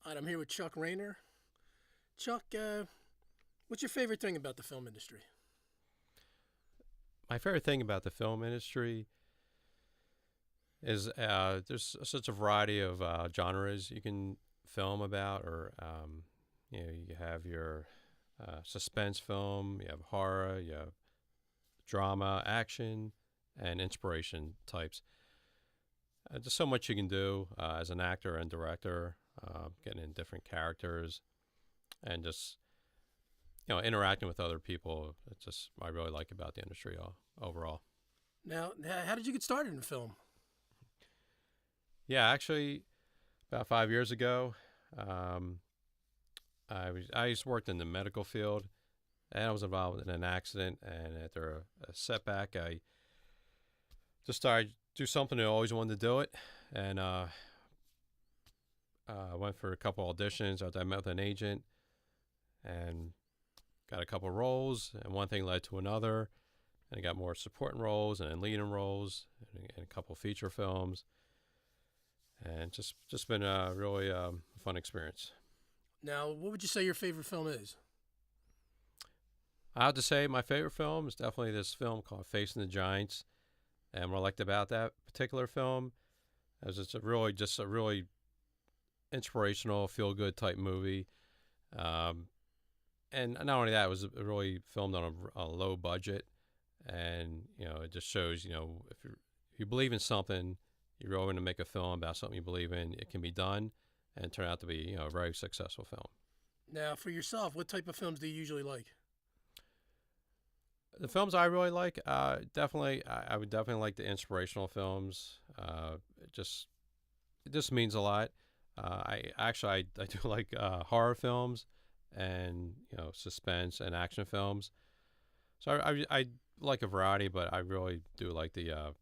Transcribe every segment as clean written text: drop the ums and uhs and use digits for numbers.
All right, I'm here with Chuck Rayner. Chuck, what's your favorite thing about the film industry? My favorite thing about the film industry is there's such a variety of genres you can film about, or you have your suspense film, you have horror, you have drama, action, and inspiration types. Just so much you can do as an actor and director, getting in different characters, and just interacting with other people. It's just I really like about the industry overall. Now, how did you get started in film? Yeah, actually, about 5 years ago, um, I used to work in the medical field, and I was involved in an accident. And after a setback, I just started to do something I always wanted to do it, and I went for a couple auditions. I met with an agent, and got a couple roles, and one thing led to another, and I got more supporting roles and then leading roles, and a couple feature films, and just been a really fun experience. Now, what would you say your favorite film is? I have to say my favorite film is definitely this film called Facing the Giants, and what I liked about that particular film is it's just a really inspirational, feel good type movie. Um, and not only that, it was really filmed on a low budget, and it just shows if you believe in something, you're willing to make a film about something you believe in, it can be done, and turn out to be a very successful film. Now, for yourself, what type of films do you usually like? The films I really like, I would definitely like the inspirational films. It just means a lot. I do like horror films, and suspense and action films. So I like a variety, but I really do like the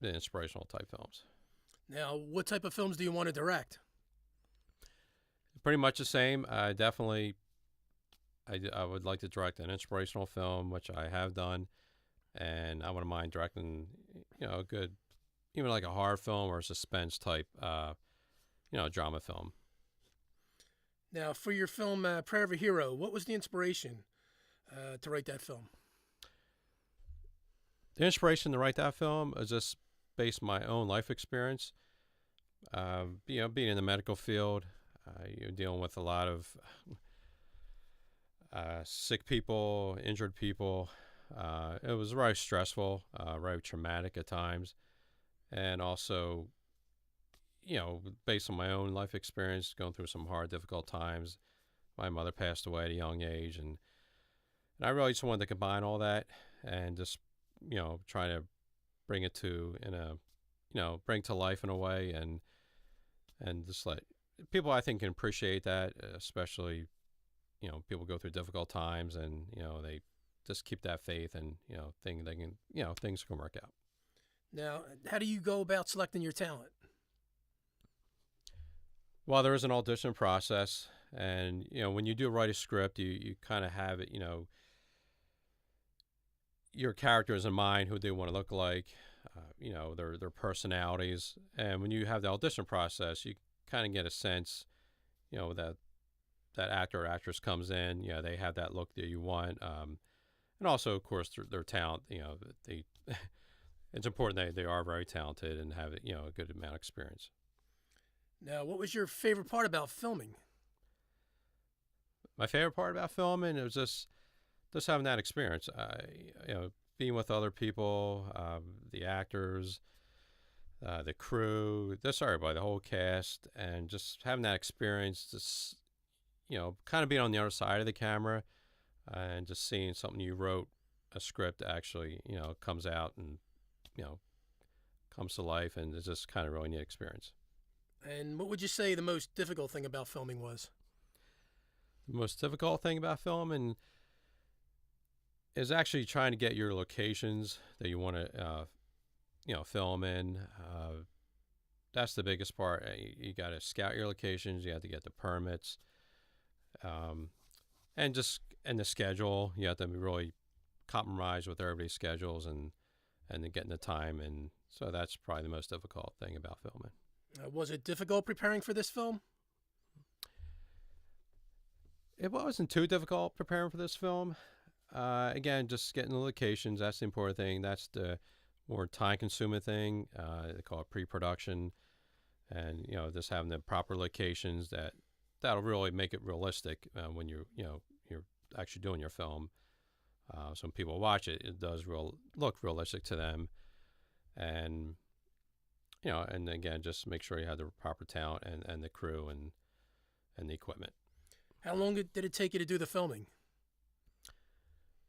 inspirational type films. Now, what type of films do you want to direct? Pretty much the same. I would like to direct an inspirational film, which I have done, and I wouldn't mind directing a good, even like a horror film or a suspense type drama film. Now, for your film Prayer of a Hero, what was the inspiration to write that film? The inspiration to write that film is just based on my own life experience. Being in the medical field, you're dealing with a lot of sick people, injured people. It was very stressful, very traumatic at times, and also, based on my own life experience, going through some hard, difficult times. My mother passed away at a young age, and I really just wanted to combine all that and just try to bring it to in a bring to life in a way, and just let people, I think, can appreciate that, especially people go through difficult times, and they just keep that faith, and think they can things can work out. Now, how do you go about selecting your talent? Well, there is an audition process, and when you do write a script, you kind of have it, your characters in mind, who they want to look like, their personalities, and when you have the audition process, you kind of get a sense, that that actor or actress comes in, they have that look that you want, and also, of course, their talent. They it's important that they are very talented and have a good amount of experience. Now, what was your favorite part about filming? My favorite part about filming, it was just having that experience. Being with other people, the actors, the crew, just everybody, the whole cast, and just having that experience. Just kind of being on the other side of the camera, and just seeing something you wrote, a script actually, comes out and you know comes to life, and it's just kind of really neat experience. And what would you say the most difficult thing about filming was? The most difficult thing about filming is actually trying to get your locations that you want to film in. That's the biggest part. You got to scout your locations. You have to get the permits, um, and the schedule. You have to really compromise with everybody's schedules, and then getting the time. And so that's probably the most difficult thing about filming. Was it difficult preparing for this film? It wasn't too difficult preparing for this film. Again, just getting the locations. That's the important thing. That's the more time-consuming thing. They call it pre-production, and just having the proper locations that'll really make it realistic when you're actually doing your film. So when people watch it, it does look realistic to them, and and again, just make sure you have the proper talent and the crew and the equipment. How long did it take you to do the filming?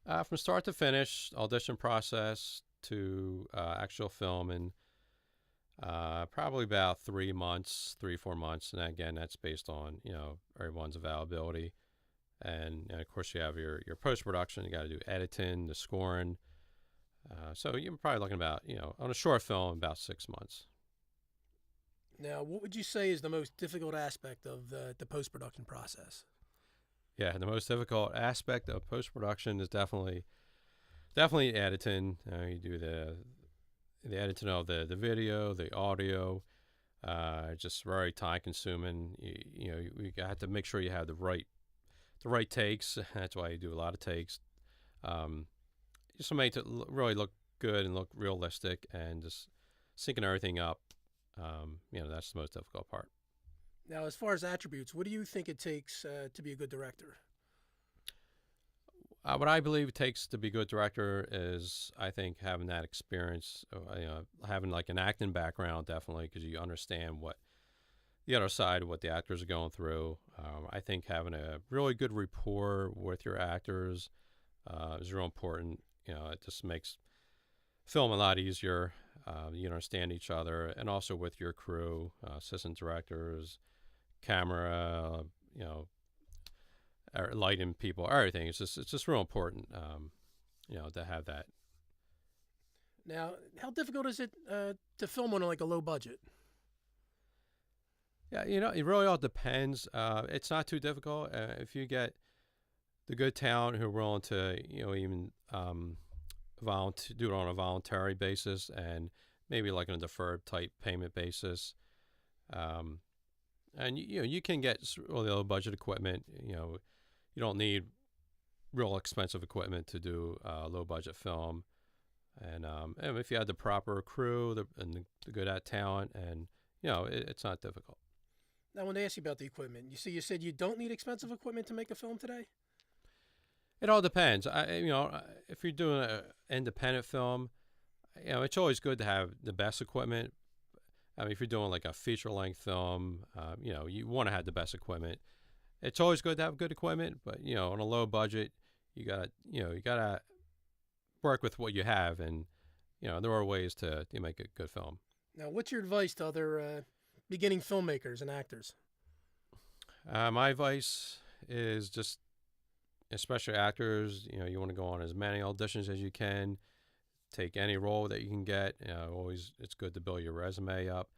From start to finish, audition process to actual film, and probably about 3 months, 4 months, and again, that's based on everyone's availability, and of course you have your post production. You got to do editing, the scoring. So you're probably looking about on a short film about 6 months. Now, what would you say is the most difficult aspect of the post production process? Yeah, the most difficult aspect of post production is definitely editing. You do the editing of the video, the audio. Just very time consuming. You have to make sure you have the right takes. That's why you do a lot of takes. Just to make it really look good and look realistic, and just syncing everything up. That's the most difficult part. Now, as far as attributes, what do you think it takes to be a good director? What I believe it takes to be a good director is, I think, having that experience, having like an acting background, definitely, because you understand what the other side of what the actors are going through. I think having a really good rapport with your actors is real important. It just makes film a lot easier. You understand each other, and also with your crew, assistant directors, camera, lighting people, everything. It's just real important, to have that. Now, how difficult is it to film on like a low budget? Yeah, it really all depends. It's not too difficult if you get the good talent who are willing to, even do it on a voluntary basis, and maybe like on a deferred type payment basis. And you can get really low budget equipment. You don't need real expensive equipment to do low budget film. And if you had the proper crew and the good at talent, and it's not difficult. Now, I want to ask you about the equipment. You said you don't need expensive equipment to make a film today? It all depends. If you're doing an independent film, it's always good to have the best equipment. I mean, if you're doing like a feature-length film, you want to have the best equipment. It's always good to have good equipment, but on a low budget, you gotta work with what you have, and there are ways to make a good film. Now, what's your advice to other beginning filmmakers and actors? My advice is just, especially actors, you want to go on as many auditions as you can. Take any role that you can get. Always, it's good to build your resume up.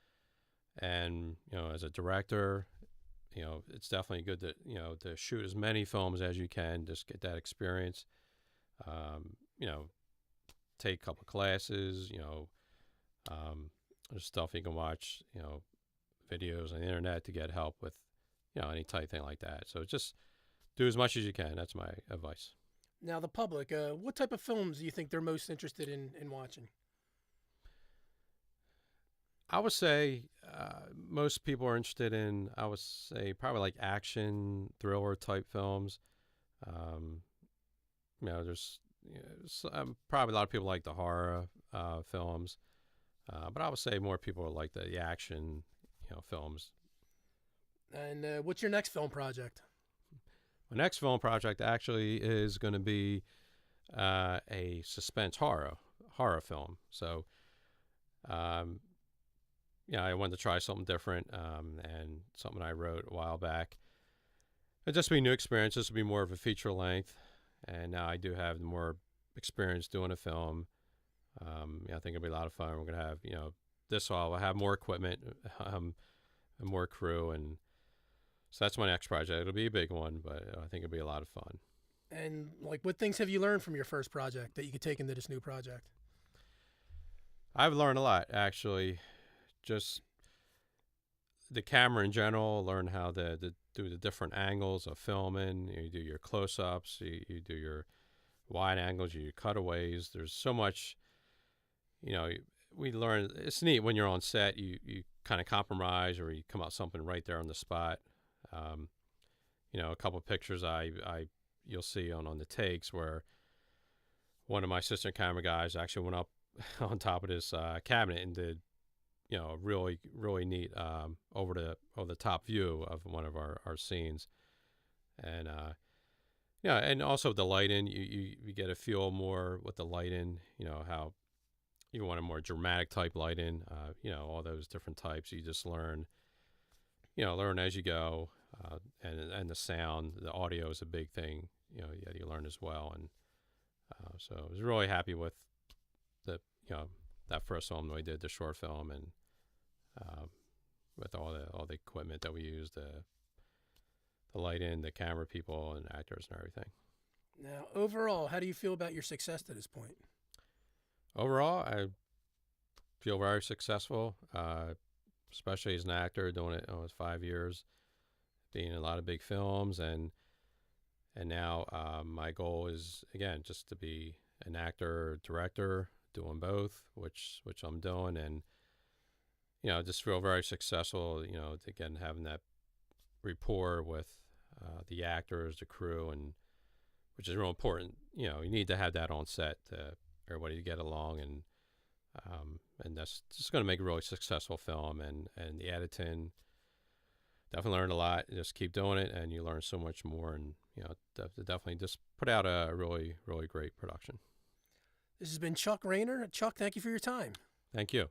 And as a director, it's definitely good to shoot as many films as you can. Just get that experience. Take a couple classes. There's stuff you can watch. Videos on the internet to get help with, any type thing like that. So just do as much as you can. That's my advice. Now, the public, what type of films do you think they're most interested in watching? I would say most people are interested in, I would say, probably like action, thriller type films. There's probably a lot of people like the horror films, but I would say more people like the action, films. And what's your next film project? My next film project actually is going to be a suspense horror film. So, I wanted to try something different, and something I wrote a while back. It'd just be a new experience. This will be more of a feature length, and now I do have more experience doing a film. I think it'll be a lot of fun. We're going to have, this all. We'll have more equipment, and more crew, and so that's my next project. It'll be a big one, but I think it'll be a lot of fun. And like, what things have you learned from your first project that you could take into this new project? I've learned a lot, actually. Just the camera in general, learn how to do the different angles of filming. You do your close-ups, you do your wide angles, your cutaways. There's so much, you know, we learn. It's neat when you're on set. You kind of compromise, or you come out something right there on the spot. Um, a couple of pictures you'll see on the takes where one of my assistant camera guys actually went up on top of this cabinet and did, really really neat over the top view of one of our scenes, and and also the lighting, you get a feel more with the lighting, how you want a more dramatic type lighting, all those different types. You just learn as you go, and the sound, the audio is a big thing, you learn as well, and so I was really happy with the that first film that we did, the short film, and with all the equipment that we used, the lighting, the camera people, and actors and everything. Now, overall, how do you feel about your success to this point? Overall, I feel very successful, especially as an actor, doing it almost 5 years, being in a lot of big films, and now my goal is, again, just to be an actor, director, doing both, which I'm doing, and just feel very successful. Again, having that rapport with the actors, the crew, and which is real important. You need to have that on set to everybody to get along, and that's just going to make a really successful film. And the editing, definitely learned a lot. Just keep doing it, and you learn so much more. And definitely just put out a really really great production. This has been Chuck Rayner. Chuck, thank you for your time. Thank you.